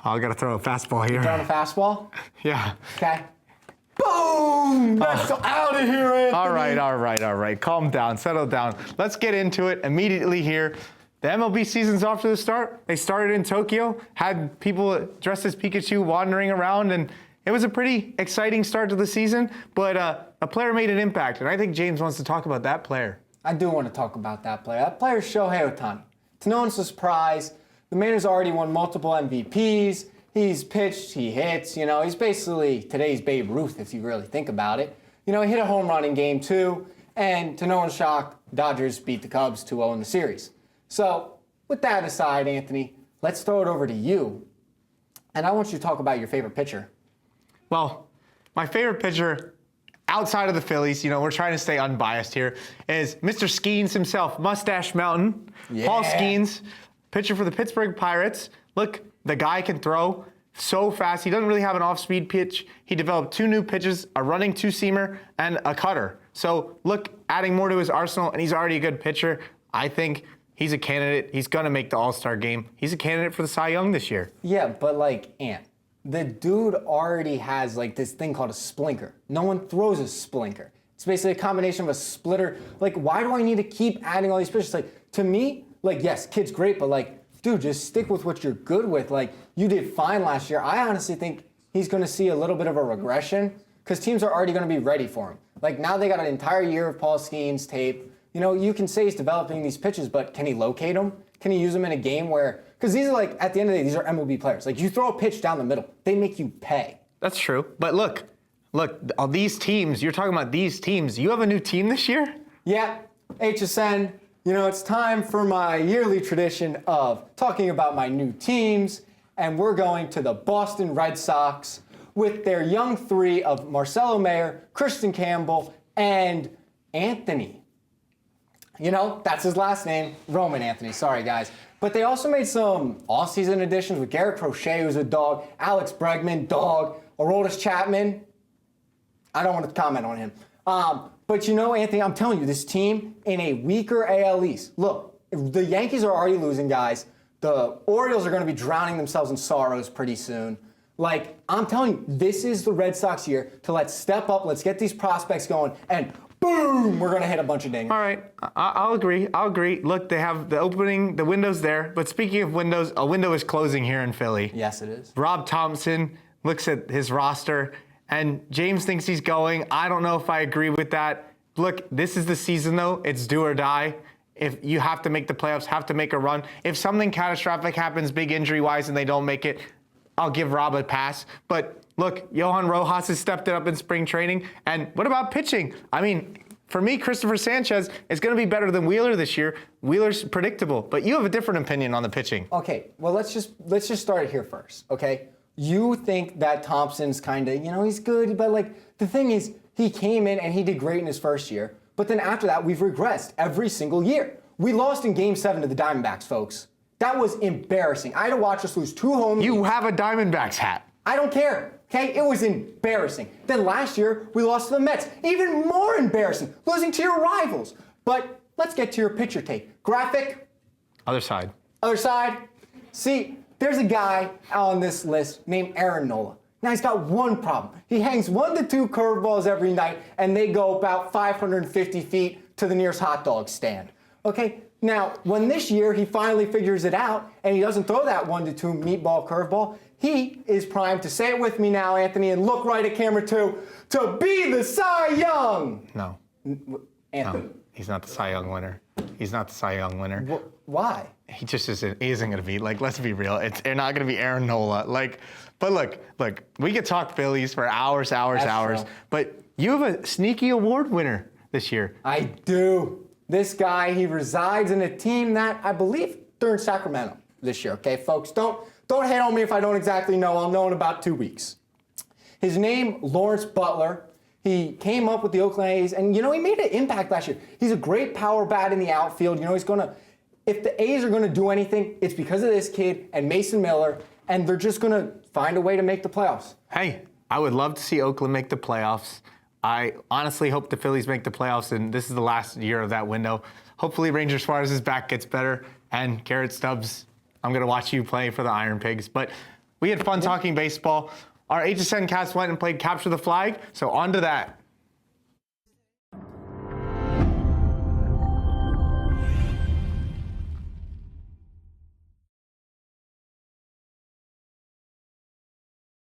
I got to throw a fastball here. Throwing a fastball? Yeah. Okay. Boom! That's out of here, Anthony. All right. Calm down. Settle down. Let's get into it immediately here. The MLB season's off to the start. They started in Tokyo, had people dressed as Pikachu wandering around, and it was a pretty exciting start to the season, but a player made an impact, and I think James wants to talk about that player. I do want to talk about that player. That player is Shohei Ohtani. To no one's surprise, the man has already won multiple MVPs. He's pitched, he hits, he's basically today's Babe Ruth if you really think about it. He hit a home run in Game 2, and to no one's shock, Dodgers beat the Cubs 2-0 in the series. So, with that aside, Anthony, let's throw it over to you, and I want you to talk about your favorite pitcher. Well, my favorite pitcher outside of the Phillies, we're trying to stay unbiased here, is Mr. Skeens himself, Mustache Mountain. Yeah. Paul Skeens, pitcher for the Pittsburgh Pirates. Look, the guy can throw so fast. He doesn't really have an off-speed pitch. He developed 2 new pitches, a running two-seamer and a cutter. So, look, adding more to his arsenal, and he's already a good pitcher. I think he's a candidate. He's going to make the All-Star game. He's a candidate for the Cy Young this year. Yeah, but Ant, the dude already has this thing called a splinker. No one throws a splinker. It's basically a combination of a splitter. Why do I need to keep adding all these pitches? To me, yes, kid's great, but dude, just stick with what you're good with. You did fine last year. I honestly think he's going to see a little bit of a regression because teams are already going to be ready for him. Now they got an entire year of Paul Skeens tape. You can say he's developing these pitches, but can he locate them? Can he use them in a game where, because these are at the end of the day, these are MLB players. You throw a pitch down the middle, they make you pay. That's true. But look, all these teams, you're talking about these teams. You have a new team this year? Yeah, HSN. It's time for my yearly tradition of talking about my new teams, and we're going to the Boston Red Sox with their young 3 of Marcelo Mayer, Kristen Campbell, and Anthony. That's his last name, Roman Anthony. Sorry, guys. But they also made some off-season additions with Garrett Crochet, who's a dog, Alex Bregman, dog, Aroldis Chapman. I don't want to comment on him. But Anthony, I'm telling you, this team in a weaker AL East. Look, the Yankees are already losing guys. The Orioles are going to be drowning themselves in sorrows pretty soon. I'm telling you, this is the Red Sox year to let's step up, let's get these prospects going, and boom, we're going to hit a bunch of dingers. All right, I'll agree. Look, they have the window's there. But speaking of windows, a window is closing here in Philly. Yes, it is. Rob Thompson looks at his roster, and James thinks he's going. I don't know if I agree with that. Look, this is the season, though. It's do or die. If you have to make the playoffs, have to make a run. If something catastrophic happens, big injury-wise, and they don't make it, I'll give Rob a pass. But look, Johan Rojas has stepped it up in spring training. And what about pitching? I mean, for me, Christopher Sanchez is going to be better than Wheeler this year. Wheeler's predictable, but you have a different opinion on the pitching. Okay, well, let's just start it here first, okay? You think that Thompson's kind of, he's good, but the thing is, he came in and he did great in his first year. But then after that, we've regressed every single year. We lost in Game 7 to the Diamondbacks, folks. That was embarrassing. I had to watch us lose 2 home games. You have a Diamondbacks hat. I don't care, okay? It was embarrassing. Then last year, we lost to the Mets. Even more embarrassing, losing to your rivals. But let's get to your pitcher take. Graphic. Other side. Other side. See, there's a guy on this list named Aaron Nola. Now, he's got one problem. He hangs 1 to 2 curveballs every night, and they go about 550 feet to the nearest hot dog stand. Okay? Now, when this year he finally figures it out, and he doesn't throw that 1 to 2 meatball curveball, he is primed to, say it with me now, Anthony, and look right at camera 2, to be the Cy Young! No. Anthony. No, he's not the Cy Young winner. He's not the Cy Young winner. Why? He just isn't. He isn't going to be. Let's be real. They're not going to be Aaron Nola. But look. We could talk Phillies for hours. That's true. But you have a sneaky award winner this year. I do. This guy, he resides in a team that I believe they're in Sacramento this year. Okay, folks, don't hate on me if I don't exactly know. I'll know in about 2 weeks. His name, Lawrence Butler. He came up with the Oakland A's, and he made an impact last year. He's a great power bat in the outfield. He's gonna. If the A's are gonna do anything, it's because of this kid and Mason Miller, and they're just gonna find a way to make the playoffs. Hey, I would love to see Oakland make the playoffs. I honestly hope the Phillies make the playoffs, and this is the last year of that window. Hopefully, Ranger Suarez's back gets better, and Garrett Stubbs. I'm gonna watch you play for the Iron Pigs, but We had fun talking baseball. Our HSN cast went and played Capture the Flag, so on to that.